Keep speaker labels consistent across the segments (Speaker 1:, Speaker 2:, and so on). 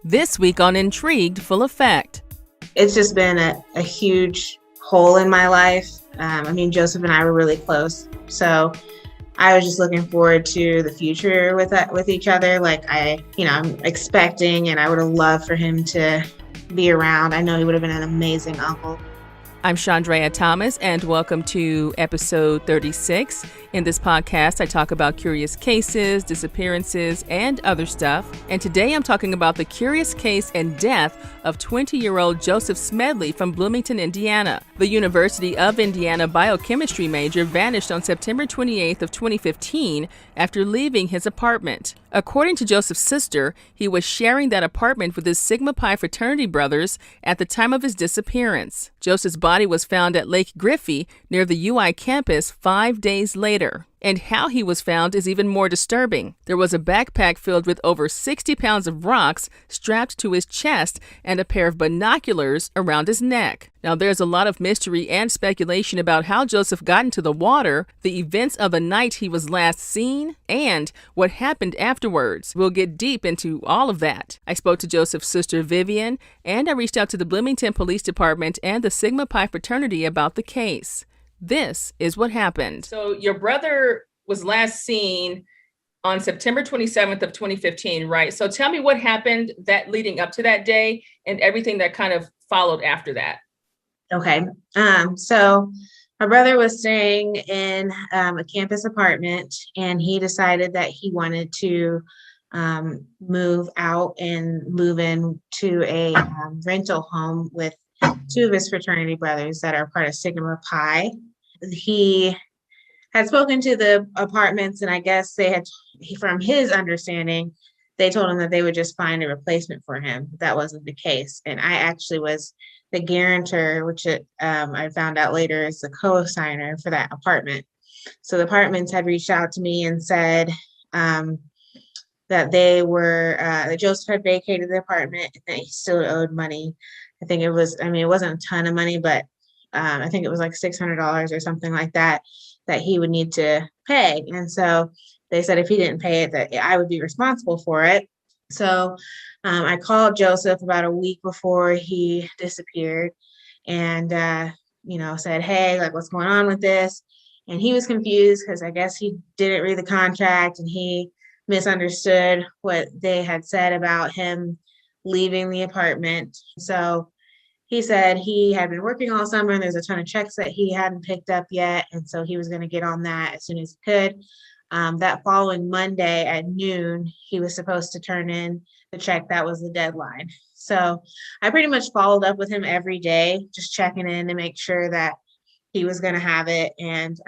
Speaker 1: This week on Intrigued Full Effect.
Speaker 2: It's just been a huge hole in my life. Joseph and I were really close. So I was just looking forward to the future with each other. I'm expecting, and I would have loved for him to be around. I know he would have been an amazing uncle.
Speaker 1: I'm Chandrea Thomas, and welcome to episode 36. In this podcast, I talk about curious cases, disappearances, and other stuff. And today I'm talking about the curious case and death of 20-year-old Joseph Smedley from Bloomington, Indiana. The University of Indiana biochemistry major vanished on September 28th of 2015 after leaving his apartment. According to Joseph's sister, he was sharing that apartment with his Sigma Pi fraternity brothers at the time of his disappearance. Joseph's body was found at Lake Griffey near the UI campus 5 days later. And how he was found is even more disturbing. There was a backpack filled with over 60 pounds of rocks strapped to his chest and a pair of binoculars around his neck. Now, there's a lot of mystery and speculation about how Joseph got into the water, the events of the night he was last seen, and what happened afterwards. We'll get deep into all of that. I spoke to Joseph's sister, Vivian, and I reached out to the Bloomington Police Department and the Sigma Pi fraternity about the case. This is what happened. So your brother was last seen on September 27th of 2015, right? So tell me what happened that leading up to that day and everything that kind of followed after that.
Speaker 2: Okay. So my brother was staying in a campus apartment, and he decided that he wanted to move out and move into a rental home with two of his fraternity brothers that are part of Sigma Pi. He had spoken to the apartments, and I guess from his understanding, they told him that they would just find a replacement for him. That wasn't the case. And I actually was the guarantor, which I found out later is the co-signer for that apartment. So the apartments had reached out to me and said that that Joseph had vacated the apartment and that he still owed money. I think it wasn't a ton of money, but I think it was like $600 or something like that he would need to pay. And so they said if he didn't pay it, that I would be responsible for it. So I called Joseph about a week before he disappeared and, said, hey, what's going on with this? And he was confused because I guess he didn't read the contract and he misunderstood what they had said about him leaving the apartment. So he said he had been working all summer and there's a ton of checks that he hadn't picked up yet. And so he was going to get on that as soon as he could. That following Monday at noon, he was supposed to turn in the check. That was the deadline. So I pretty much followed up with him every day, just checking in to make sure that he was going to have it. And,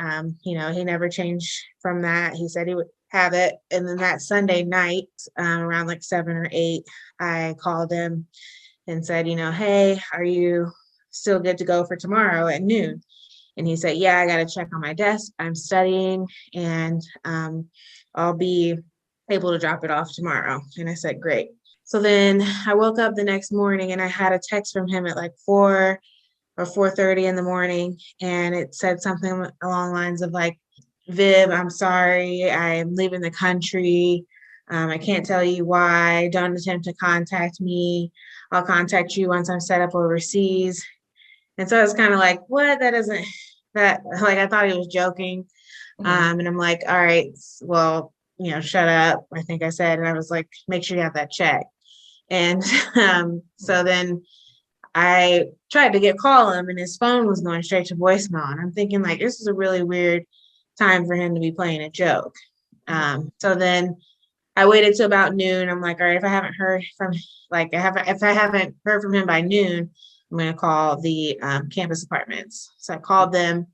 Speaker 2: he never changed from that. He said he would have it. And then that Sunday night, around like 7 or 8, I called him and said, hey, are you still good to go for tomorrow at noon? And he said, yeah, I got to check on my desk. I'm studying and I'll be able to drop it off tomorrow. And I said, great. So then I woke up the next morning and I had a text from him at like 4 or 4:30 in the morning. And it said something along the lines of like, Viv, I'm sorry, I'm leaving the country. I can't tell you why. Don't attempt to contact me. I'll contact you once I'm set up overseas. And so I was kind of like, what? I thought he was joking.
Speaker 1: Mm-hmm.
Speaker 2: And I'm like, all right, well, shut up, I think I said. And I was like, make sure you have that check. And so then I tried to call him and his phone was going straight to voicemail. And I'm thinking like, this is a really weird time for him to be playing a joke. So then I waited till about noon. I'm like, all right, if I haven't heard from him by noon, I'm going to call the campus apartments. So I called them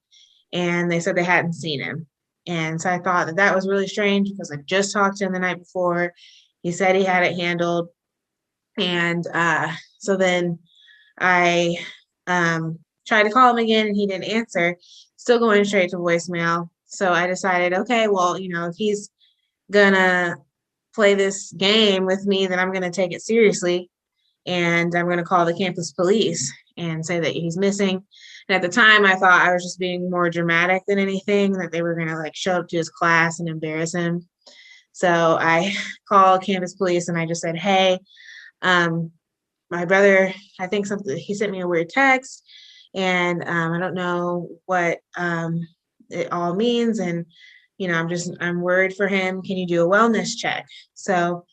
Speaker 2: and they said they hadn't seen him. And so I thought that was really strange because I just talked to him the night before. He said he had it handled. And so then I tried to call him again and he didn't answer, still going straight to voicemail. So I decided, okay, well, if he's gonna play this game with me, then I'm going to take it seriously. And I'm going to call the campus police and say that he's missing. And at the time, I thought I was just being more dramatic than anything, that they were going to show up to his class and embarrass him. So I called campus police and I just said, hey, My brother, I think something, he sent me a weird text, and I don't know what it all means. And, I'm worried for him. Can you do a wellness check? So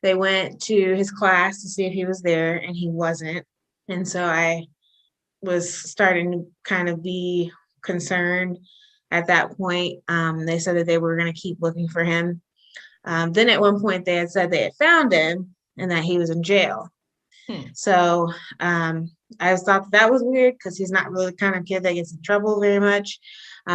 Speaker 2: they went to his class to see if he was there, and he wasn't. And so I was starting to kind of be concerned at that point. They said that they were going to keep looking for him. Then at one point they had said they had found him and that he was in jail. So I thought that was weird because he's not really the kind of kid that gets in trouble very much.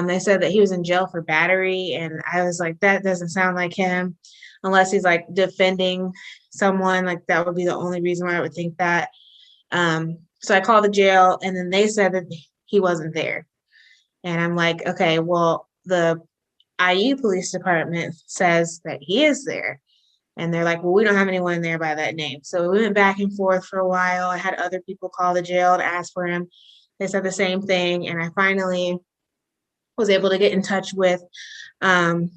Speaker 2: They said that he was in jail for battery, and I was like, that doesn't sound like him, unless he's like defending someone. Like that would be the only reason why I would think that. So I called the jail, and then they said that he wasn't there. And I'm like, okay, well, the IU police department says that he is there. And they're like, well, we don't have anyone there by that name. So we went back and forth for a while. I had other people call the jail to ask for him. They said the same thing. And I finally was able to get in touch with the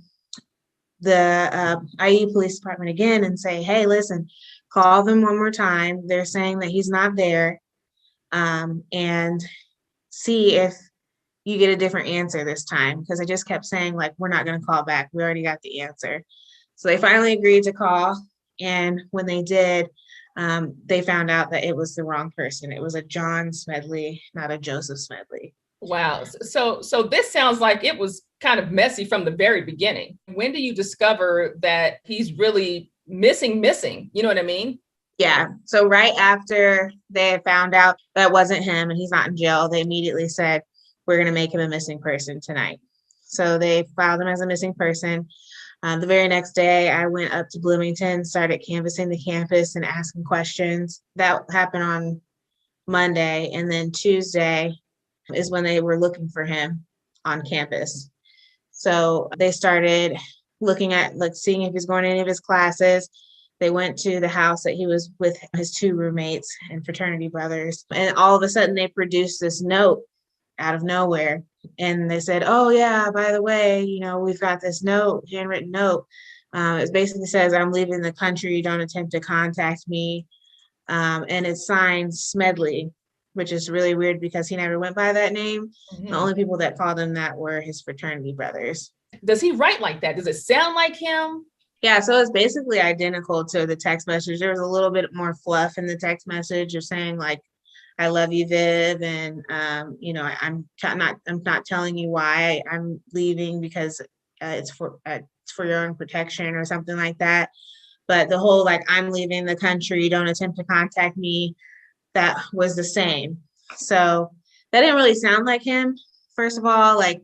Speaker 2: IU police department again and say, hey, listen, call them one more time. They're saying that he's not there. And see if you get a different answer this time. Because I just kept saying, like, we're not going to call back. We already got the answer. So they finally agreed to call. And when they did, they found out that it was the wrong person. It was a John Smedley, not a Joseph Smedley.
Speaker 1: Wow. So this sounds like it was kind of messy from the very beginning. When do you discover that he's really missing? You know what I mean?
Speaker 2: Yeah. So right after they had found out that wasn't him and he's not in jail, they immediately said, we're going to make him a missing person tonight. So they filed him as a missing person. The very next day, I went up to Bloomington, started canvassing the campus and asking questions. That happened on Monday. And then Tuesday is when they were looking for him on campus. So they started looking at, like, seeing if he's going to any of his classes. They went to the house that he was with his two roommates and fraternity brothers. And all of a sudden they produced this note out of nowhere. And they said, oh yeah, by the way, we've got this note, handwritten note. It basically says, I'm leaving the country. Don't attempt to contact me. And it's signed Smedley, which is really weird because he never went by that name. Mm-hmm. The only people that called him that were his fraternity brothers.
Speaker 1: Does he write like that? Does it sound like him?
Speaker 2: Yeah, so it's basically identical to the text message. There was a little bit more fluff in the text message of saying, like, I love you, Viv, and I'm not telling you why I'm leaving because it's for your own protection or something like that. But the whole, like, I'm leaving the country, don't attempt to contact me, that was the same. So that didn't really sound like him. First of all, like,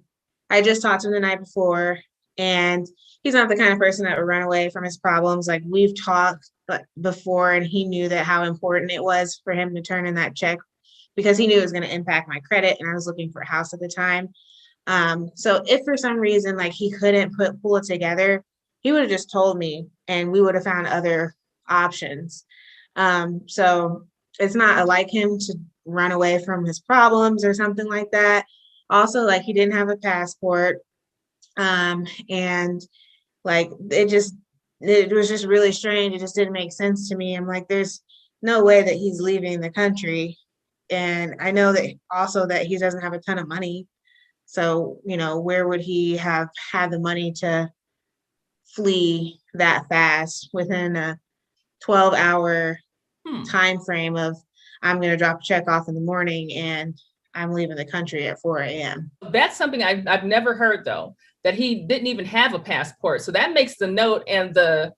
Speaker 2: I just talked to him the night before, and he's not the kind of person that would run away from his problems. Like, we've talked before, and he knew that how important it was for him to turn in that check because he knew it was going to impact my credit, and I was looking for a house at the time. So if for some reason, like, he couldn't pull it together, he would have just told me and we would have found other options. So it's not like him to run away from his problems or something like that. Also, like, he didn't have a passport. And like, it was just really strange. It just didn't make sense to me. I'm like, there's no way that he's leaving the country. And I know that also that he doesn't have a ton of money. So, where would he have had the money to flee that fast within a 12-hour time frame of, I'm going to drop a check off in the morning and I'm leaving the country at 4 a.m.
Speaker 1: That's something I've never heard, though, that he didn't even have a passport. So that makes the note and the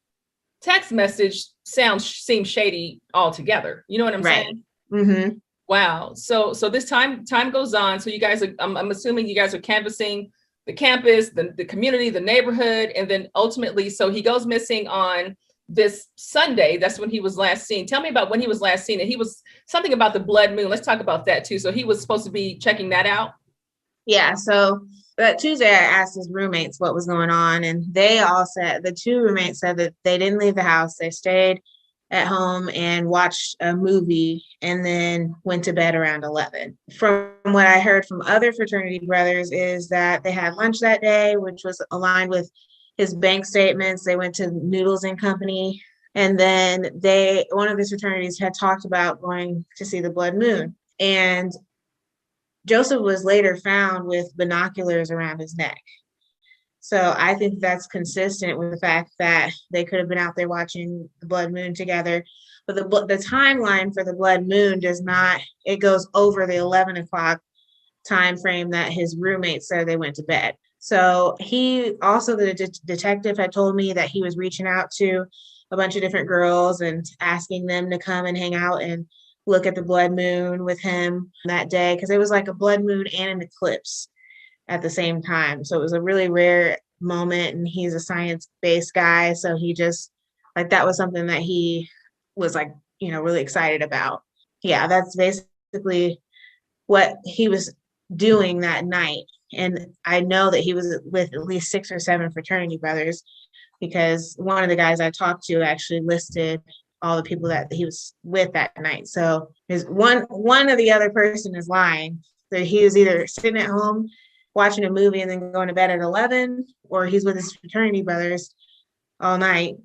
Speaker 1: text message seem shady altogether. You know what I'm saying?
Speaker 2: Mm-hmm.
Speaker 1: Wow. So this time goes on. So you guys are, I'm assuming you guys are canvassing the campus, the community, the neighborhood, and then ultimately, so he goes missing on this Sunday. That's when he was last seen. Tell me about when he was last seen. And he was something about the blood moon. Let's talk about that too. So he was supposed to be checking that out.
Speaker 2: Yeah. So that Tuesday, I asked his roommates what was going on, and they all said, the two roommates said that they didn't leave the house. They stayed at home and watched a movie and then went to bed around 11. From what I heard from other fraternity brothers is that they had lunch that day, which was aligned with his bank statements. They went to Noodles and Company And then one of his fraternities had talked about going to see the blood moon. And Joseph was later found with binoculars around his neck. So I think that's consistent with the fact that they could have been out there watching the blood moon together. But the timeline for the blood moon it goes over the 11 o'clock time frame that his roommate said they went to bed. So the detective had told me that he was reaching out to a bunch of different girls and asking them to come and hang out and look at the blood moon with him that day, because it was like a blood moon and an eclipse at the same time. So it was a really rare moment, and he's a science-based guy. So he just that was something that he was really excited about. Yeah, that's basically what he was doing that night. And I know that he was with at least 6 or 7 fraternity brothers, because one of the guys I talked to actually listed all the people that he was with that night. So his one of the other person is lying. So he was either sitting at home watching a movie and then going to bed at 11, or he's with his fraternity brothers all night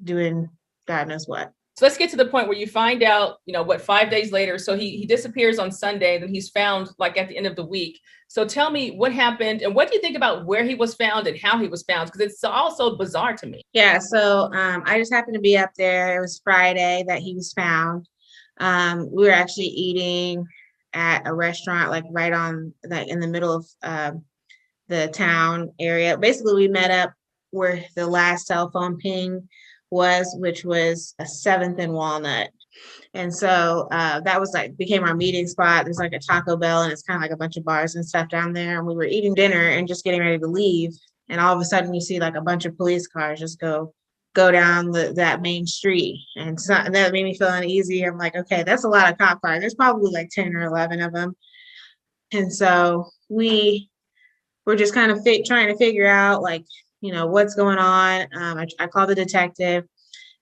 Speaker 2: doing God knows what.
Speaker 1: So let's get to the point where you find out, 5 days later. So he disappears on Sunday, then he's found like at the end of the week. So tell me what happened, and what do you think about where he was found and how he was found? Because it's also bizarre to me.
Speaker 2: Yeah, so I just happened to be up there. It was Friday that he was found. We were actually eating at a restaurant right on in the middle of the town area. Basically, we met up where the last cell phone ping was, which was a 7th and Walnut. And so that was became our meeting spot. There's a Taco Bell, and it's kind of like a bunch of bars and stuff down there. And we were eating dinner and just getting ready to leave. And all of a sudden you see a bunch of police cars just go down that main street. And that made me feel uneasy. I'm like, okay, that's a lot of cop cars. There's probably 10 or 11 of them. And so we were just kind of trying to figure out what's going on. I called the detective,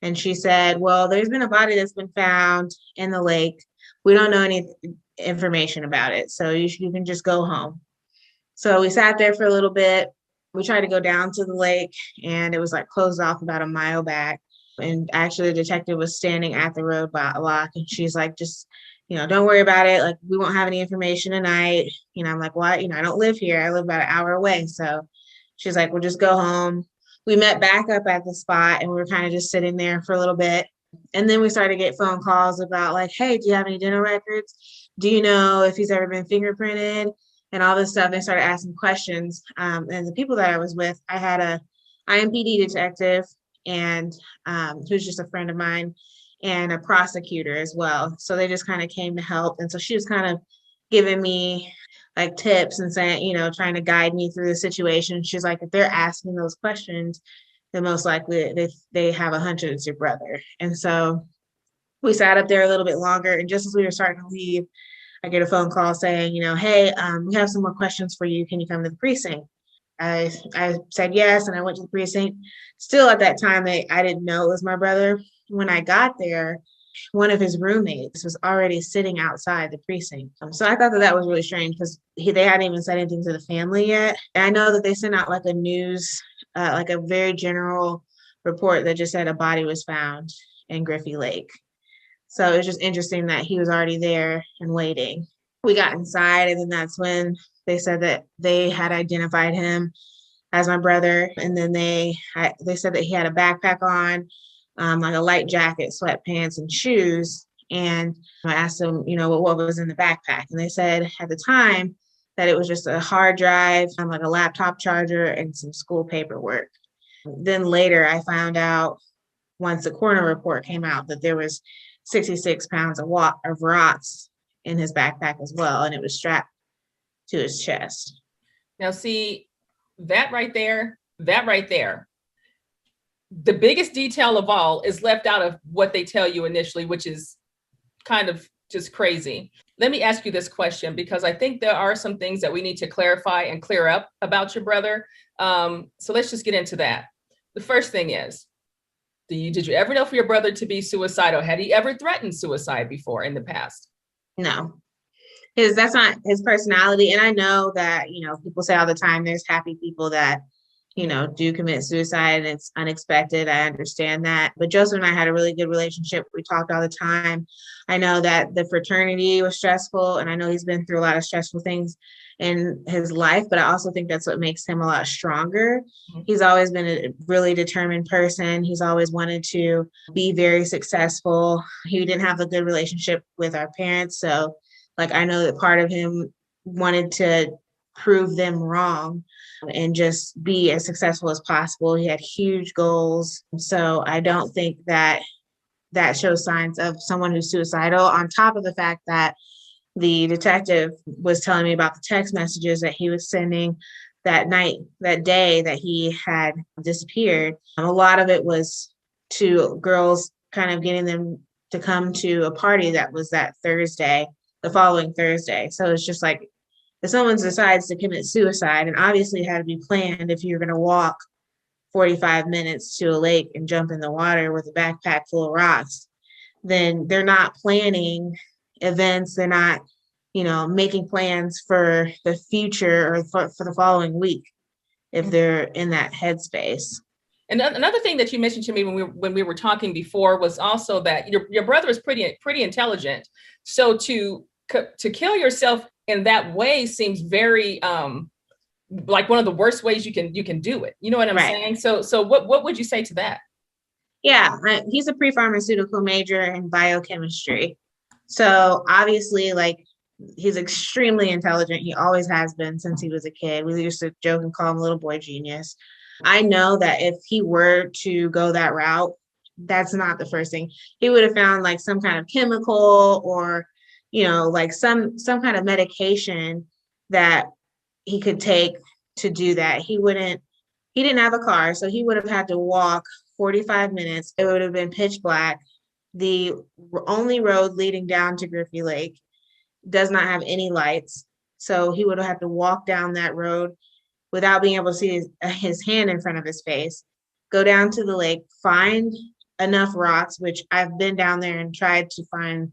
Speaker 2: and she said, well, there's been a body that's been found in the lake. We don't know any information about it, so you can just go home. So we sat there for a little bit. We tried to go down to the lake, and it was closed off about a mile back. And actually the detective was standing at the roadblock, and she's like, just, don't worry about it. We won't have any information tonight. I'm like, what? I don't live here. I live about an hour away. So she's like, we'll just go home. We met back up at the spot, and we were kind of just sitting there for a little bit. And then we started to get phone calls about hey, do you have any dental records? Do you know if he's ever been fingerprinted? And all this stuff. They started asking questions. And the people that I was with, I had a IMPD detective, and who's just a friend of mine, and a prosecutor as well. So they just kind of came to help. And so she was kind of giving me tips and saying, trying to guide me through the situation. She's like, if they're asking those questions, then most likely they have a hunch it's your brother. And so we sat up there a little bit longer. And just as we were starting to leave, I get a phone call saying, hey, we have some more questions for you. Can you come to the precinct? I said yes, and I went to the precinct. Still at that time, I didn't know it was my brother. When I got there, one of his roommates was already sitting outside the precinct. So I thought that was really strange, because they hadn't even said anything to the family yet. And I know that they sent out a news, a very general report that just said a body was found in Griffey Lake. So it was just interesting that he was already there and waiting. We got inside, and then that's when they said that they had identified him as my brother. And then they said that he had a backpack on, a light jacket, sweatpants, and shoes. And I asked them, what was in the backpack. And they said at the time that it was just a hard drive, a laptop charger, and some school paperwork. Then later I found out, once the coroner report came out, that there was 66 pounds of rocks in his backpack as well, and it was strapped to his chest.
Speaker 1: Now, see, that right there, the biggest detail of all is left out of what they tell you initially, which is kind of just crazy. Let me ask you this question, because I think there are some things that we need to clarify and clear up about your brother. So let's just get into that. The first thing is, did you ever know for your brother to be suicidal? Had he ever threatened suicide before in the past?
Speaker 2: No. That's not his personality. And I know that, people say all the time, there's happy people that, do commit suicide and it's unexpected. I understand that. But Joseph and I had a really good relationship. We talked all the time. I know that the fraternity was stressful, and I know he's been through a lot of stressful things in his life, but I also think that's what makes him a lot stronger. He's always been a really determined person. He's always wanted to be very successful. He didn't have a good relationship with our parents. So, like, I know that part of him wanted to prove them wrong and just be as successful as possible. He had huge goals. So I don't think that shows signs of someone who's suicidal, on top of the fact that the detective was telling me about the text messages that he was sending that night, that day that he had disappeared. A lot of it was to girls, kind of getting them to come to a party that was that Thursday, the following Thursday. So it's just like, if someone decides to commit suicide, and obviously it had to be planned, if you're going to walk 45 minutes to a lake and jump in the water with a backpack full of rocks, then they're not planning events. They're not, making plans for the future or for the following week if they're in that headspace.
Speaker 1: And another thing that you mentioned to me when we were talking before was also that your brother is pretty intelligent. So to kill yourself in that way seems very like one of the worst ways you can do it. You know what I'm saying? So what would you say to that?
Speaker 2: Yeah, he's a pre-pharmaceutical major in biochemistry. So obviously, like, he's extremely intelligent. He always has been since he was a kid. We used to joke and call him little boy genius. I know that if he were to go that route, that's not the first thing. He would have found like some kind of chemical or, like some kind of medication that he could take to do that. He didn't have a car, so he would have had to walk 45 minutes. It would have been pitch black. The only road leading down to Griffey Lake does not have any lights. So he would have had to walk down that road without being able to see his hand in front of his face, go down to the lake, find enough rocks, which I've been down there and tried to find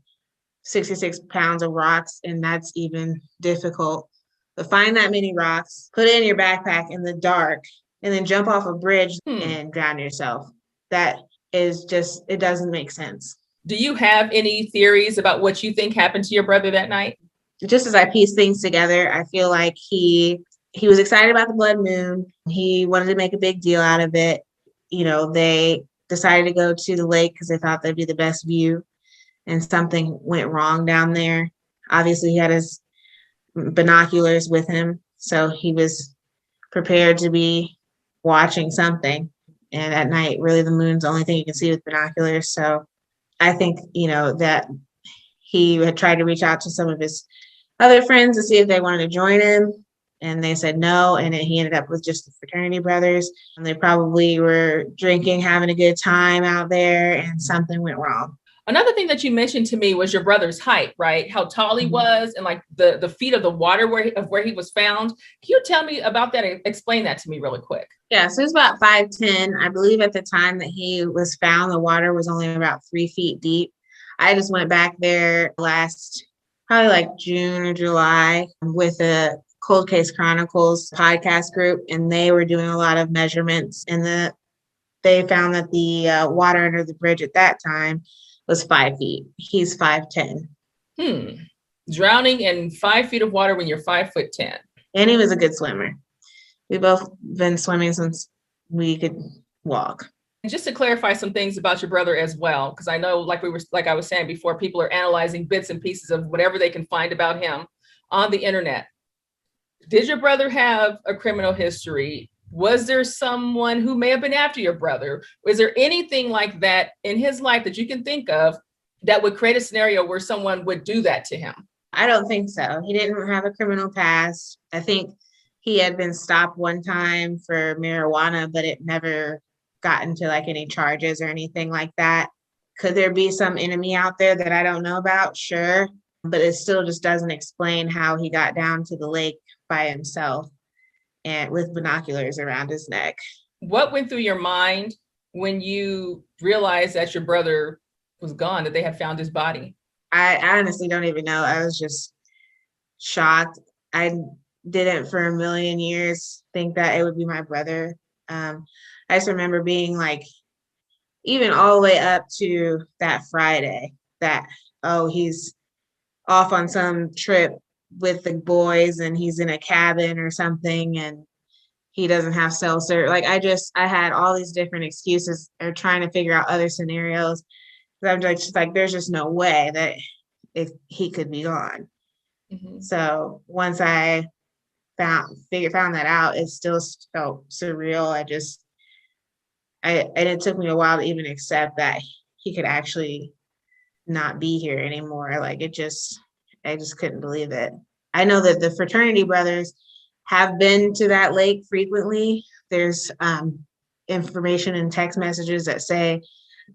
Speaker 2: 66 pounds of rocks, and that's even difficult. But find that many rocks, put it in your backpack in the dark, and then jump off a bridge and drown yourself. That is just, it doesn't make sense.
Speaker 1: Do you have any theories about what you think happened to your brother that night?
Speaker 2: Just as I piece things together, I feel like he was excited about the blood moon. He wanted to make a big deal out of it. They decided to go to the lake because they thought that'd be the best view, and something went wrong down there. Obviously, he had his binoculars with him, so he was prepared to be watching something. And at night, really, the moon's the only thing you can see with binoculars. So I think, that he had tried to reach out to some of his other friends to see if they wanted to join him, and they said no. And he ended up with just the fraternity brothers. And they probably were drinking, having a good time out there, and something went wrong.
Speaker 1: Another thing that you mentioned to me was your brother's height, right? How tall he was, and like the feet of the water where he was found. Can you tell me about that and explain that to me really quick?
Speaker 2: Yeah, so he was about 5'10". I believe at the time that he was found, the water was only about 3 feet deep. I just went back there last, probably like June or July, with a Cold Case Chronicles podcast group, and they were doing a lot of measurements, and they found that the water under the bridge at that time was 5 feet. He's 5'10".
Speaker 1: Drowning in 5 feet of water when you're 5'10". And
Speaker 2: he was a good swimmer. We've both been swimming since we could walk.
Speaker 1: And just to clarify some things about your brother as well, because I know, like I was saying before, people are analyzing bits and pieces of whatever they can find about him on the internet. Did your brother have a criminal history? Was there someone who may have been after your brother? Was there anything like that in his life that you can think of that would create a scenario where someone would do that to him?
Speaker 2: I don't think so. He didn't have a criminal past. I think he had been stopped one time for marijuana, but it never got into like any charges or anything like that. Could there be some enemy out there that I don't know about? Sure. But it still just doesn't explain how he got down to the lake by himself and with binoculars around his neck.
Speaker 1: What went through your mind when you realized that your brother was gone, that they had found his body?
Speaker 2: I honestly don't even know. I was just shocked. I didn't for a million years think that it would be my brother. I just remember being like, even all the way up to that Friday, that, oh, he's off on some trip with the boys and he's in a cabin or something and he doesn't have cell service. Like I had all these different excuses or trying to figure out other scenarios. I'm like, just like, there's just no way that if he could be gone.
Speaker 1: Mm-hmm.
Speaker 2: So once I found that out, it still felt surreal. And it took me a while to even accept that he could actually not be here anymore. Like I just couldn't believe it. I know that the fraternity brothers have been to that lake frequently. There's information and text messages that say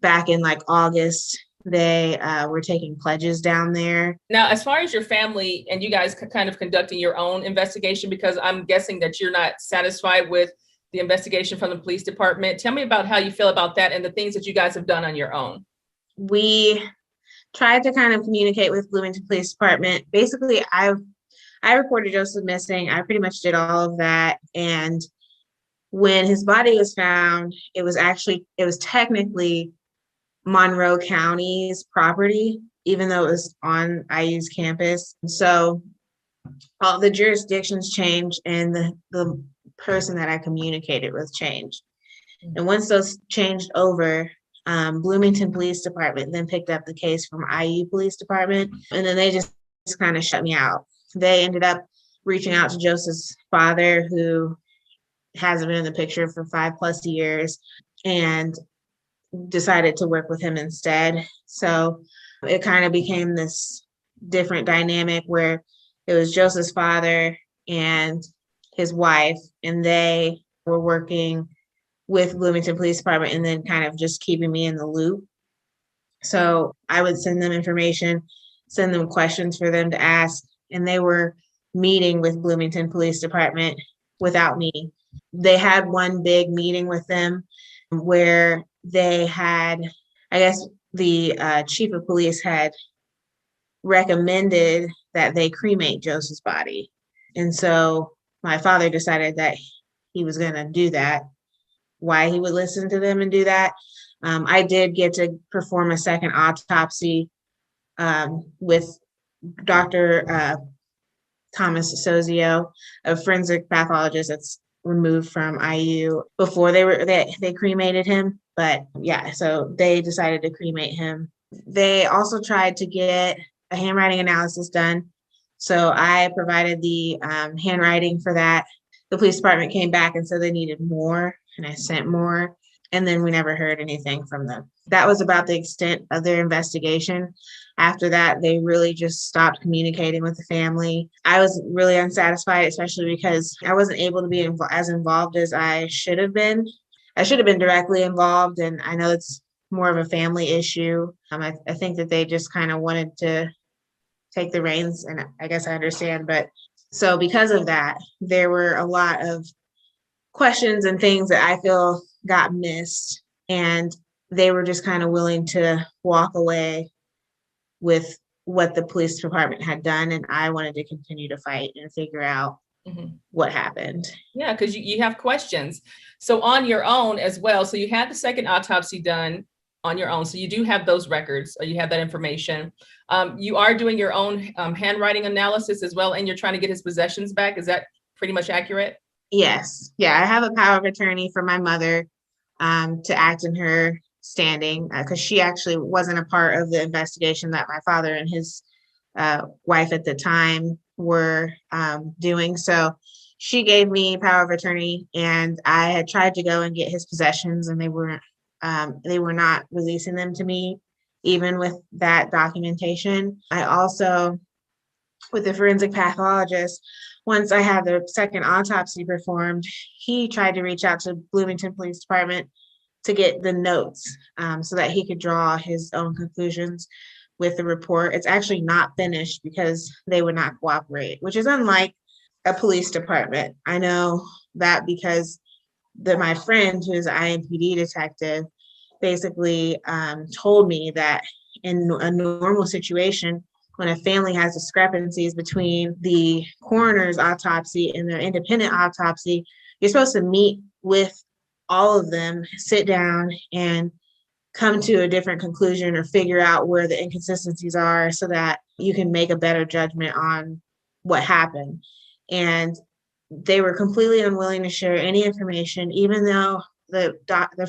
Speaker 2: back in like August, they were taking pledges down there.
Speaker 1: Now, as far as your family and you guys kind of conducting your own investigation, because I'm guessing that you're not satisfied with the investigation from the police department. Tell me about how you feel about that and the things that you guys have done on your own.
Speaker 2: We tried to kind of communicate with Bloomington Police Department. Basically, I reported Joseph missing. I pretty much did all of that. And when his body was found, it was technically Monroe County's property, even though it was on IU's campus. So all the jurisdictions changed and the person that I communicated with changed. And once those changed over, Bloomington Police Department then picked up the case from IU Police Department, and then they just kind of shut me out. They ended up reaching out to Joseph's father, who hasn't been in the picture for 5+ years, and decided to work with him instead. So it kind of became this different dynamic where it was Joseph's father and his wife, and they were working with Bloomington Police Department and then kind of just keeping me in the loop. So I would send them information, send them questions for them to ask, and they were meeting with Bloomington Police Department without me. They had one big meeting with them where they had, I guess the chief of police had recommended that they cremate Joseph's body. And so my father decided that he was going to do that. Why he would listen to them and do that. I did get to perform a second autopsy with Dr. Thomas Sozio, a forensic pathologist that's removed from IU before they cremated him. But yeah, so they decided to cremate him. They also tried to get a handwriting analysis done. So I provided the handwriting for that. The police department came back and said they needed more, and I sent more, and then we never heard anything from them. That was about the extent of their investigation. After that, they really just stopped communicating with the family. I was really unsatisfied, especially because I wasn't able to be as involved as I should have been. I should have been directly involved, and I know it's more of a family issue. I think that they just kind of wanted to take the reins, and I guess I understand. But so because of that, there were a lot of questions and things that I feel got missed, and they were just kind of willing to walk away with what the police department had done, and I wanted to continue to fight and figure out what happened.
Speaker 1: Yeah, because you have questions. So on your own as well, so you had the second autopsy done on your own, so you do have those records, or you have that information. You are doing your own handwriting analysis as well, and you're trying to get his possessions back. Is that pretty much accurate?
Speaker 2: Yes. Yeah, I have a power of attorney for my mother to act in her standing, because she actually wasn't a part of the investigation that my father and his wife at the time were doing. So she gave me power of attorney, and I had tried to go and get his possessions, and they were not releasing them to me, even with that documentation. I also, with the forensic pathologist, once I had the second autopsy performed, he tried to reach out to Bloomington Police Department to get the notes so that he could draw his own conclusions with the report. It's actually not finished because they would not cooperate, which is unlike a police department. I know that because my friend, who's an IMPD detective, basically told me that in a normal situation, when a family has discrepancies between the coroner's autopsy and their independent autopsy, you're supposed to meet with all of them sit down and come to a different conclusion or figure out where the inconsistencies are so that you can make a better judgment on what happened. And they were completely unwilling to share any information, even though the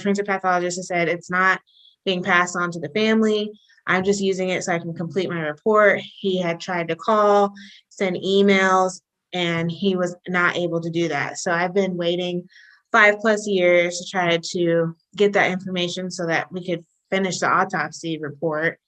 Speaker 2: forensic pathologist has said it's not being passed on to the family. I'm just using it so I can complete my report. He had tried to call, send emails, and he was not able to do that. So I've been waiting 5+ years to try to get that information so that we could finish the autopsy report.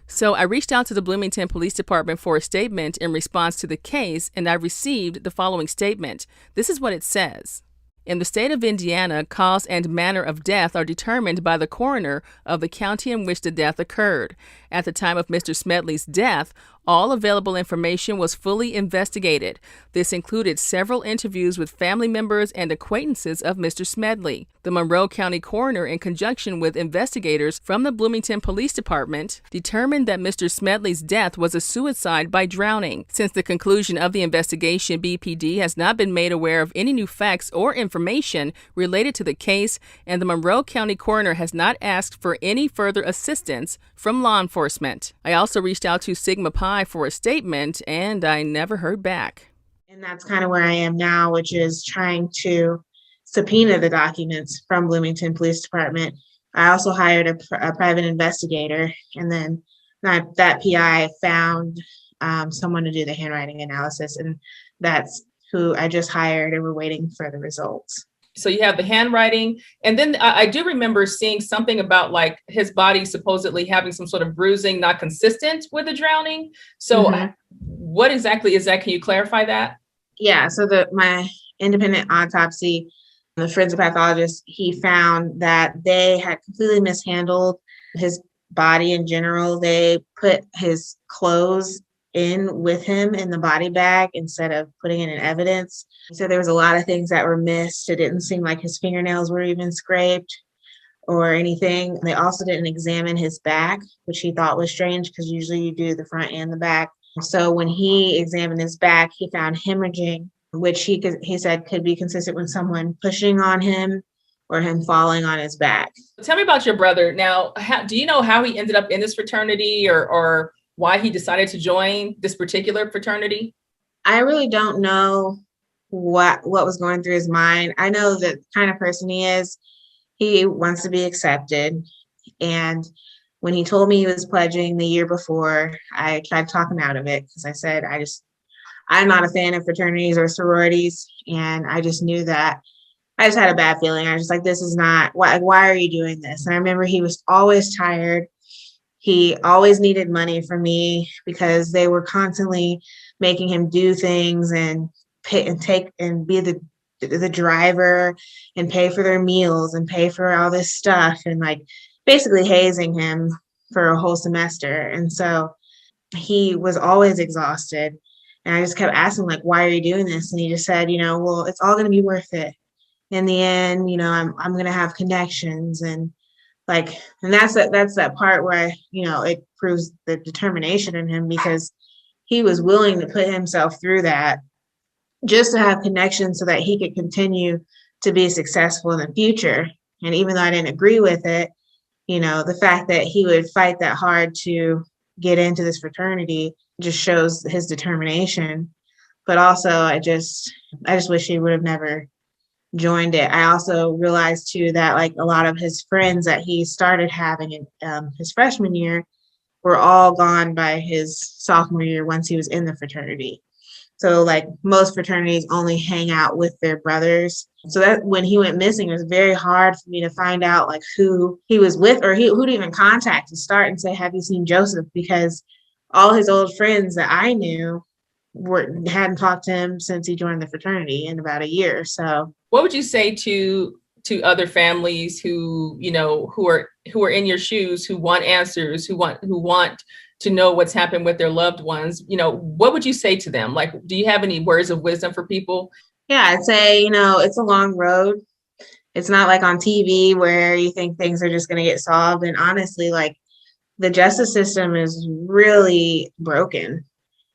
Speaker 1: So I reached out to the Bloomington Police Department for a statement in response to the case, and I received the following statement. This is what it says. In the state of Indiana, cause and manner of death are determined by the coroner of the county in which the death occurred. At the time of Mr. Smedley's death, all available information was fully investigated. This included several interviews with family members and acquaintances of Mr. Smedley. The Monroe County coroner, in conjunction with investigators from the Bloomington Police Department, determined that Mr. Smedley's death was a suicide by drowning. Since the conclusion of the investigation, BPD has not been made aware of any new facts or information related to the case, and the Monroe County coroner has not asked for any further assistance from law enforcement. I also reached out to Sigma Pi for a statement, and I never heard back.
Speaker 2: And that's kind of where I am now, which is trying to subpoena the documents from Bloomington Police Department. I also hired a private investigator, and then that PI found someone to do the handwriting analysis, and that's who I just hired, and we're waiting for the results.
Speaker 1: So you have the handwriting, and then I do remember seeing something about like his body supposedly having some sort of bruising, not consistent with the drowning. So what exactly is that? Can you clarify that?
Speaker 2: Yeah, so my independent autopsy, the forensic pathologist, he found that they had completely mishandled his body in general. They put his clothes in with him in the body bag instead of putting it in evidence. So there was a lot of things that were missed. It didn't seem like his fingernails were even scraped or anything. They also didn't examine his back, which he thought was strange because usually you do the front and the back. So when he examined his back, he found hemorrhaging, which he said could be consistent with someone pushing on him or him falling on his back.
Speaker 1: Tell me about your brother. Now, do you know how he ended up in this fraternity or why he decided to join this particular fraternity?
Speaker 2: I really don't know what was going through his mind. I know the kind of person he is. He wants to be accepted. And when he told me he was pledging the year before, I tried to talk him out of it because I said, I'm not a fan of fraternities or sororities. And I just knew that I just had a bad feeling. I was just like, this is not, why are you doing this? And I remember he was always tired. He always needed money from me because they were constantly making him do things and pay and take and be the driver and pay for their meals and pay for all this stuff and like basically hazing him for a whole semester. And so he was always exhausted. And I just kept asking, like, why are you doing this? And he just said, well, it's all going to be worth it. In the end, I'm going to have connections and that's that part where it proves the determination in him because he was willing to put himself through that just to have connections so that he could continue to be successful in the future. And even though I didn't agree with it, the fact that he would fight that hard to get into this fraternity just shows his determination. But also, I just wish he would have never joined it. I also realized too that like a lot of his friends that he started having in his freshman year were all gone by his sophomore year once he was in the fraternity. So like most fraternities only hang out with their brothers. So that when he went missing, it was very hard for me to find out like who he was with or who to even contact to start and say, have you seen Joseph? Because all his old friends that I knew hadn't talked to him since he joined the fraternity in about a year. So
Speaker 1: what would you say to other families who are in your shoes, who want answers, who want to know what's happened with their loved ones? What would you say to them? Like, do you have any words of wisdom for people?
Speaker 2: Yeah, I'd say, it's a long road. It's not like on TV where you think things are just going to get solved. And honestly, like the justice system is really broken.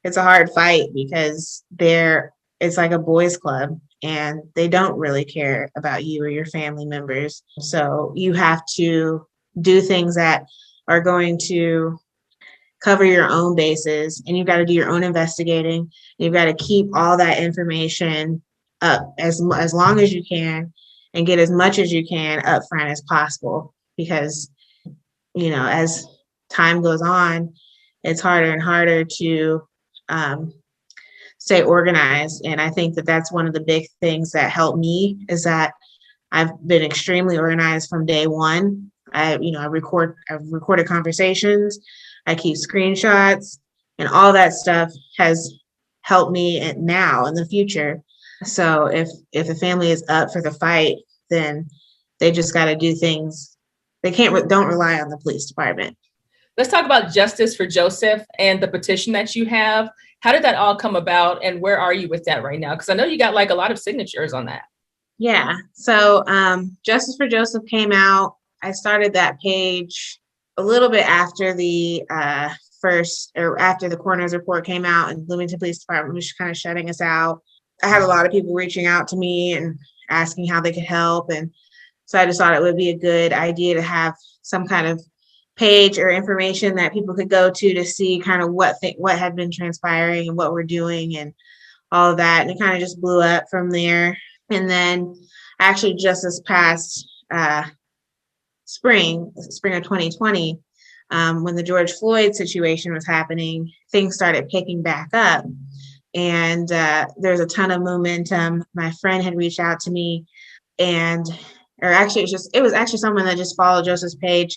Speaker 2: It's a hard fight because they're it's like a boys club and they don't really care about you or your family members. So you have to do things that are going to cover your own bases, and you've got to do your own investigating. You've got to keep all that information up as long as you can and get as much as you can up front as possible, because as time goes on, it's harder and harder to stay organized. And I think that that's one of the big things that helped me, is that I've been extremely organized from day one. I've recorded conversations. I keep screenshots, and all that stuff has helped me now in the future. So if the family is up for the fight, then they just got to do things. They don't rely on the police department.
Speaker 1: Let's talk about justice for Joseph and the petition that you have. How did that all come about, and where are you with that right now? Because I know you got like a lot of signatures on that.
Speaker 2: Yeah. So Justice for Joseph came out. I started that page a little bit after the after the coroner's report came out and Bloomington Police Department was kind of shutting us out. I had a lot of people reaching out to me and asking how they could help. And so I just thought it would be a good idea to have some kind of page or information that people could go to see kind of what had been transpiring and what we're doing and all of that. And it kind of just blew up from there. And then actually just this past spring of 2020, when the George Floyd situation was happening, things started picking back up. And there's a ton of momentum. My friend had reached out to me, it was actually someone that just followed Joseph's page.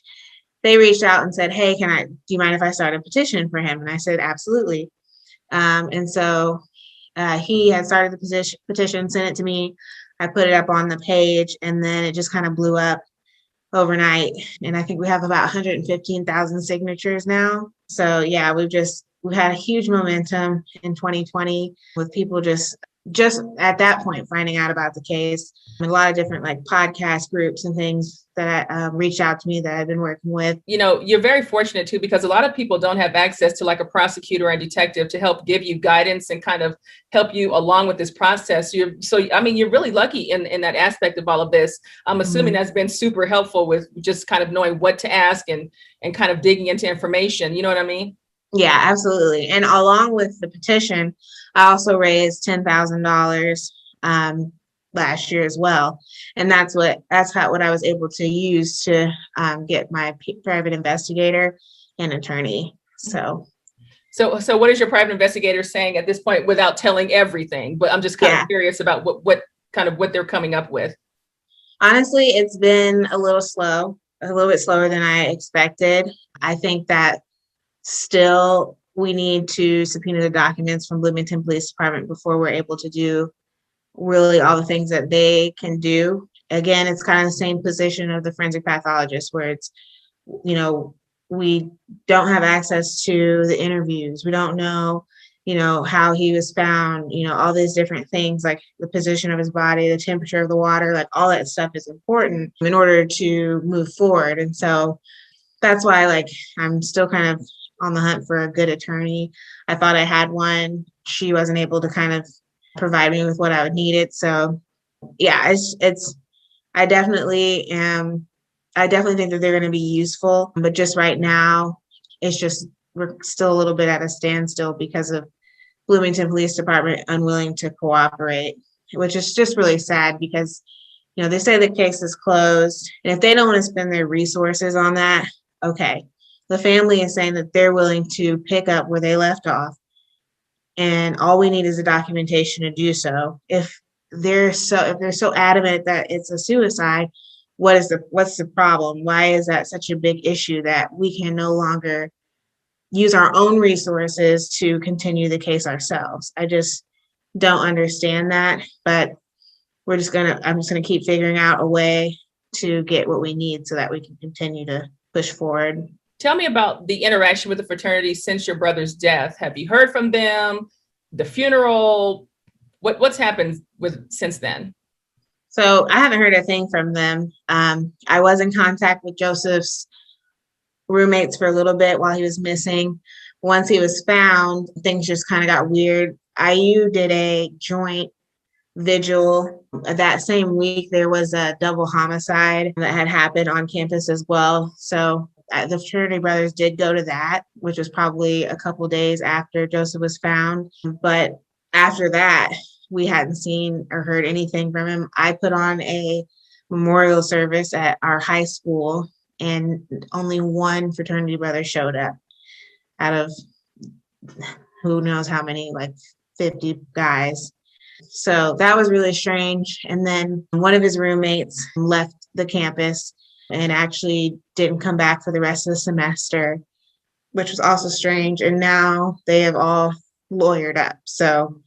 Speaker 2: They reached out and said, "Hey, do you mind if I start a petition for him?" And I said, "Absolutely." And so he had started the petition, sent it to me. I put it up on the page, and then it just kind of blew up overnight. And I think we have about 115,000 signatures now. So yeah, we've had a huge momentum in 2020 with people just at that point finding out about the case. And a lot of different like podcast groups and things that reached out to me that I've been working with.
Speaker 1: You're very fortunate too, because a lot of people don't have access to like a prosecutor and detective to help give you guidance and kind of help you along with this process. You're really lucky in that aspect of all of this. I'm assuming that's been super helpful with just kind of knowing what to ask and kind of digging into information. You know what I mean?
Speaker 2: Yeah, absolutely. And along with the petition, I also raised $10,000 last year as well. And that's what I was able to use to get my private investigator and attorney. So
Speaker 1: what is your private investigator saying at this point without telling everything? But I'm just kind of curious about what they're coming up with.
Speaker 2: Honestly, it's been a little bit slower than I expected. I think that still we need to subpoena the documents from Bloomington Police Department before we're able to do really all the things that they can do. Again, it's kind of the same position of the forensic pathologist, where it's, we don't have access to the interviews. We don't know, how he was found, all these different things, like the position of his body, the temperature of the water, like all that stuff is important in order to move forward. And so that's why, I'm still kind of on the hunt for a good attorney. I thought I had one. She wasn't able to kind of provide me with what I would need it. So yeah, I definitely think that they're going to be useful, but just right now, we're still a little bit at a standstill because of Bloomington Police Department unwilling to cooperate, which is just really sad because, they say the case is closed, and if they don't want to spend their resources on that, okay. The family is saying that they're willing to pick up where they left off, and all we need is the documentation to do so. If they're so adamant that it's a suicide, what's the problem? Why is that such a big issue that we can no longer use our own resources to continue the case ourselves? I just don't understand that, but I'm just gonna keep figuring out a way to get what we need so that we can continue to push forward.
Speaker 1: Tell me about the interaction with the fraternity since your brother's death. Have you heard from them? The funeral? What's happened since then?
Speaker 2: So I haven't heard a thing from them. I was in contact with Joseph's roommates for a little bit while he was missing. Once he was found, things just kind of got weird. IU did a joint vigil. That same week, there was a double homicide that had happened on campus as well. So the fraternity brothers did go to that, which was probably a couple days after Joseph was found. But after that, we hadn't seen or heard anything from him. I put on a memorial service at our high school, and only one fraternity brother showed up out of who knows how many, like 50 guys. So that was really strange. And then one of his roommates left the campus and actually didn't come back for the rest of the semester, which was also strange. And now they have all lawyered up. So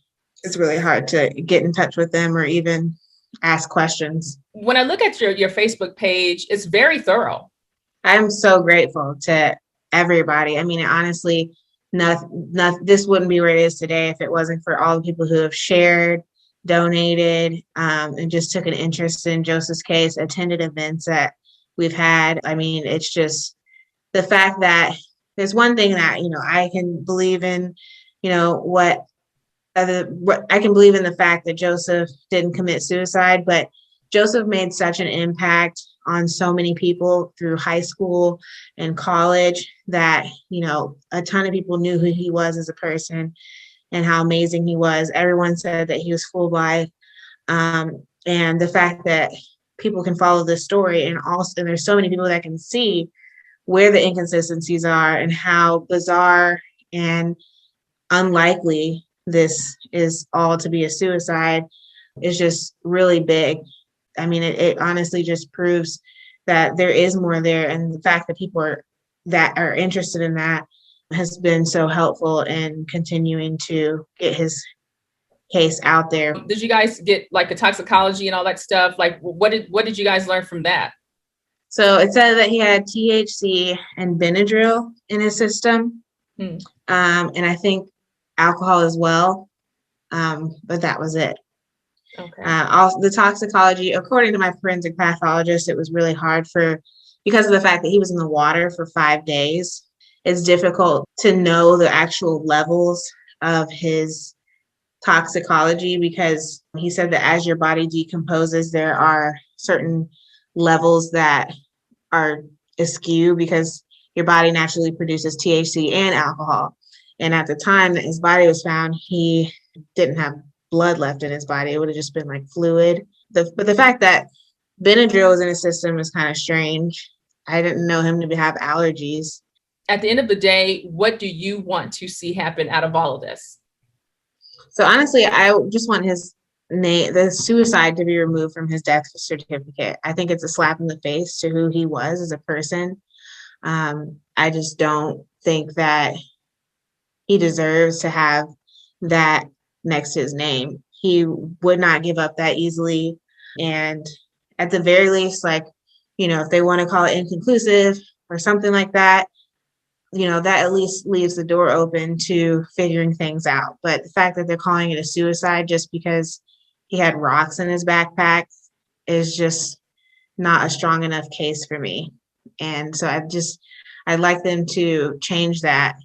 Speaker 2: it's really hard to get in touch with them or even ask questions.
Speaker 1: When I look at your Facebook page, it's very thorough.
Speaker 2: I'm so grateful to everybody. I mean, honestly, this wouldn't be where it is today if it wasn't for all the people who have shared, donated, and just took an interest in Joseph's case, attended events that we've had. I mean, it's just the fact that there's one thing that, I can believe in, I can believe in the fact that Joseph didn't commit suicide, but Joseph made such an impact on so many people through high school and college that, a ton of people knew who he was as a person and how amazing he was. Everyone said that he was full of life. And the fact that people can follow this story and there's so many people that can see where the inconsistencies are and how bizarre and unlikely this is all to be a suicide is just really big. I mean, it honestly just proves that there is more there. And the fact that people that are interested in that has been so helpful in continuing to get his case out there.
Speaker 1: Did you guys get like the toxicology and all that stuff? Like, what did you guys learn from that?
Speaker 2: So it said that he had THC and Benadryl in his system. And I think alcohol as well. But that was it.
Speaker 1: Okay.
Speaker 2: Also, the toxicology, according to my forensic pathologist, it was really hard because of the fact that he was in the water for 5 days. It's difficult to know the actual levels of his toxicology because he said that as your body decomposes, there are certain levels that are askew because your body naturally produces THC and alcohol. And at the time that his body was found, he didn't have blood left in his body. It would have just been like fluid. But the fact that Benadryl was in his system is kind of strange. I didn't know him to have allergies.
Speaker 1: At the end of the day, what do you want to see happen out of all of this?
Speaker 2: So honestly, I just want his name, the suicide, to be removed from his death certificate. I think it's a slap in the face to who he was as a person. I just don't think that he deserves to have that next to his name. He would not give up that easily. And at the very least, if they want to call it inconclusive or something like that, that at least leaves the door open to figuring things out. But the fact that they're calling it a suicide just because he had rocks in his backpack is just not a strong enough case for me. And so I'd like them to change that.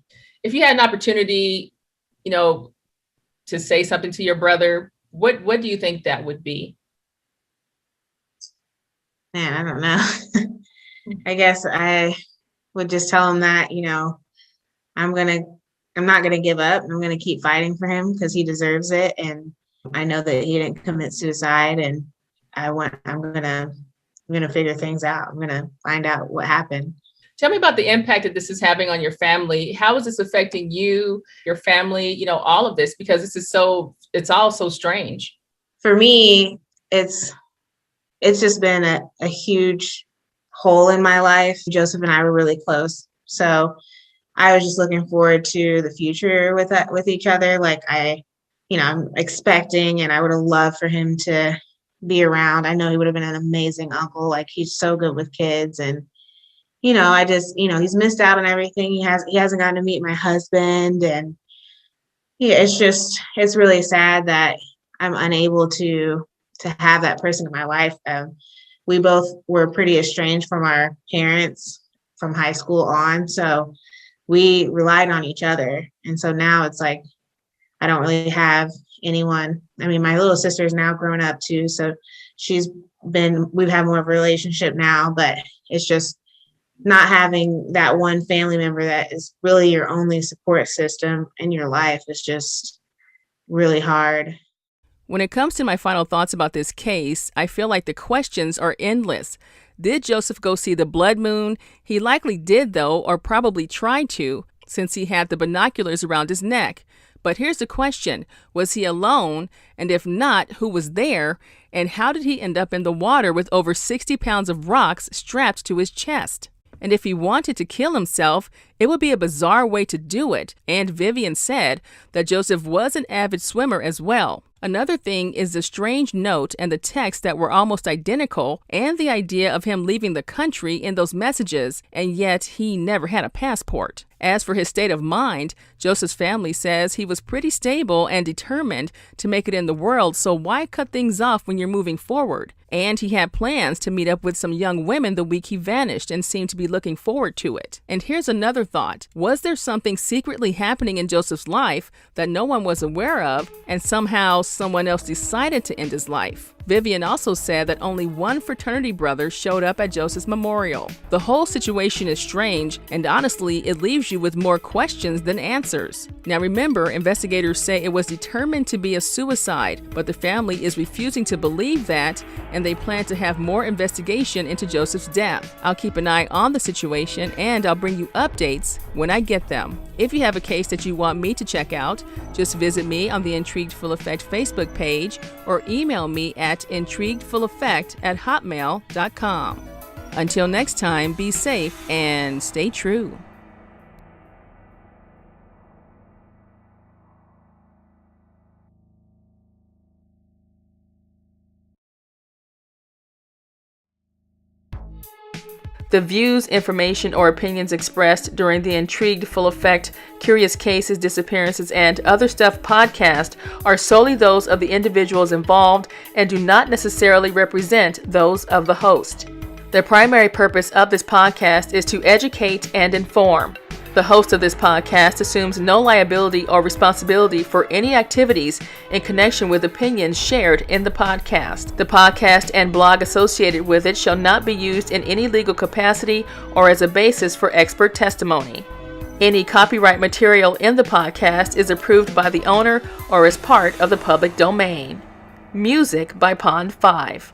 Speaker 1: If you had an opportunity, to say something to your brother, what do you think that would be?
Speaker 2: Man, I don't know. I guess I would just tell him that, I'm not gonna give up. I'm gonna keep fighting for him because he deserves it. And I know that he didn't commit suicide, and I'm gonna figure things out. I'm gonna find out what happened.
Speaker 1: Tell me about the impact that this is having on your family. How is this affecting you, your family, all of this? Because it's all so strange.
Speaker 2: For me, it's just been a huge hole in my life. Joseph and I were really close. So I was just looking forward to the future with each other. Like I'm expecting, and I would have loved for him to be around. I know he would have been an amazing uncle. Like, he's so good with kids, and I just, he's missed out on everything. He hasn't gotten to meet my husband, and yeah, it's really sad that I'm unable to have that person in my life. We both were pretty estranged from our parents from high school on, so we relied on each other. And so now it's like I don't really have anyone. I mean, my little sister is now grown up too, so we've had more of a relationship now, but it's just not having that one family member that is really your only support system in your life is just really hard.
Speaker 1: When it comes to my final thoughts about this case, I feel like the questions are endless. Did Joseph go see the blood moon? He likely did, though, or probably tried to, since he had the binoculars around his neck. But here's the question. Was he alone? And if not, who was there? And how did he end up in the water with over 60 pounds of rocks strapped to his chest? And if he wanted to kill himself, it would be a bizarre way to do it. And Vivian said that Joseph was an avid swimmer as well. Another thing is the strange note and the text that were almost identical, and the idea of him leaving the country in those messages, and yet he never had a passport. As for his state of mind, Joseph's family says he was pretty stable and determined to make it in the world, so why cut things off when you're moving forward? And he had plans to meet up with some young women the week he vanished and seemed to be looking forward to it. And here's another thought. Was there something secretly happening in Joseph's life that no one was aware of, and somehow someone else decided to end his life? Vivian also said that only one fraternity brother showed up at Joseph's memorial. The whole situation is strange, and honestly, it leaves you with more questions than answers. Now remember, investigators say it was determined to be a suicide, but the family is refusing to believe that, and they plan to have more investigation into Joseph's death. I'll keep an eye on the situation, and I'll bring you updates when I get them. If you have a case that you want me to check out, just visit me on the Intrigued Full Effect Facebook page or email me at intriguedfulleffect@hotmail.com. Until next time, be safe and stay true. The views, information, or opinions expressed during the Intrigued Full Effect, Curious Cases, Disappearances, and Other Stuff podcast are solely those of the individuals involved and do not necessarily represent those of the host. The primary purpose of this podcast is to educate and inform. The host of this podcast assumes no liability or responsibility for any activities in connection with opinions shared in the podcast. The podcast and blog associated with it shall not be used in any legal capacity or as a basis for expert testimony. Any copyright material in the podcast is approved by the owner or as part of the public domain. Music by Pond 5.